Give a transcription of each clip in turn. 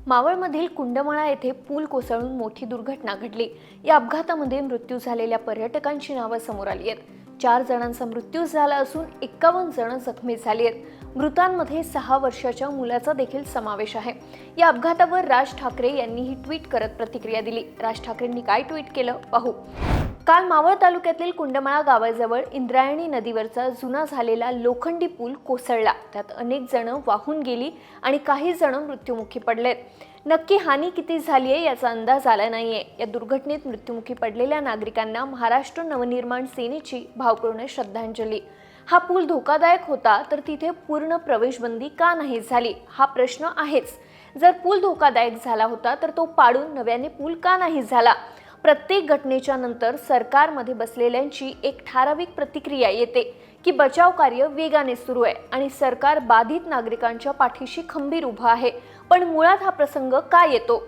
मावळमधील कुंडमाळा येथे पूल कोसळून मोठी दुर्घटना घडली। या अपघातामध्ये मृत्यू झालेल्या पर्यटकांची नावं समोर आली आहेत। 4 जणांचा मृत्यू झाला असून 51 जण जखमी झाली आहेत। मृतांमध्ये 6 वर्षाच्या मुलाचा देखील समावेश आहे। या अपघातावर राज ठाकरे यांनी ही ट्विट करत प्रतिक्रिया दिली। राज ठाकरेंनी काय ट्विट केलं पाहू। काल मावळ तालुक्यातील कुंडमाळा गावाजवळ इंद्रायणी नदीवरचा जुना झालेला लोखंडी पूल कोसळला। त्यात अनेक जण वाहून गेली आणि काही जण मृत्युमुखी पडलेत। नक्की हानी किती झाली आहे याचा अंदाज आला नाहीये। या दुर्घटनेत मृत्युमुखी पडलेल्या नागरिकांना महाराष्ट्र नवनिर्माण सेनेची भावपूर्ण श्रद्धांजली। हा पूल धोकादायक होता तर तिथे पूर्ण प्रवेशबंदी का नाही झाली हा प्रश्न आहेच। जर पूल धोकादायक झाला होता तर तो पाडून नव्याने पूल का नाही झाला। प्रत्येक घटनेच्या नंतर सरकारमध्ये बसलेल्यांची एक ठराविक प्रतिक्रिया येते की बचाव कार्य वेगाने सुरू आहे आणि सरकार बाधित नागरिकांच्या पाठीशी खंबीर उभं आहे। पण मुळात हा प्रसंग का येतो?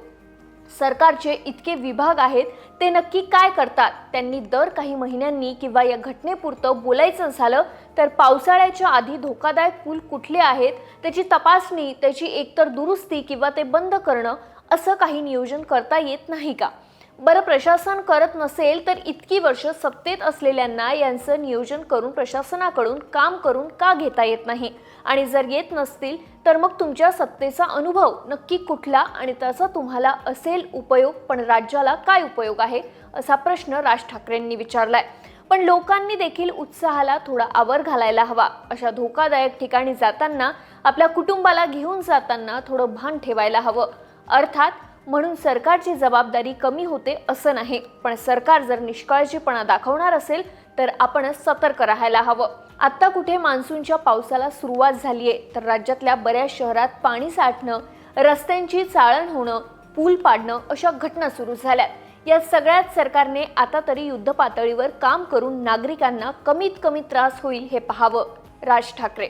सरकारचे इतके विभाग आहेत, ते नक्की काय करतात? त्यांनी दर काही महिन्यांनी किंवा या घटनेपुरतं बोलायचं झालं तर पावसाळ्याच्या आधी धोकादायक पूल कुठले आहेत त्याची तपासणी, त्याची एकतर दुरुस्ती किंवा ते बंद करणं असं काही नियोजन करता येत नाही का? बरं, प्रशासन करत नसेल तर इतकी वर्ष सत्तेत असलेल्यांना यांचं नियोजन करून प्रशासनाकडून काम करून का घेता येत नाही? आणि जर येत नसतील तर मग तुमच्या सत्तेचा अनुभव नक्की कुठला आणि त्याचा तुम्हाला असेल उपयोग पण राज्याला काय उपयोग आहे असा प्रश्न राज ठाकरेंनी विचारलाय। पण लोकांनी देखील उत्साहाला थोडा आवर घालायला हवा। अशा धोकादायक ठिकाणी जाताना आपल्या कुटुंबाला घेऊन जाताना थोडं भान ठेवायला हवं। अर्थात म्हणून सरकारची जबाबदारी कमी होते असं नाही, पण सरकार जर निष्काळजीपणा दाखवणार असेल तर आपण सतर्क राहायला हवं। आता कुठे मान्सूनच्या पावसाला सुरुवात झालीये तर राज्यातल्या बऱ्याच शहरात पाणी साठणं, रस्त्यांची चाळण होणं, पूल पाडणं अशा घटना सुरू झाल्यात। या सगळ्यात सरकारने आता तरी युद्ध पातळीवर काम करून नागरिकांना कमीत कमी त्रास होईल हे पाहावं। राज ठाकरे।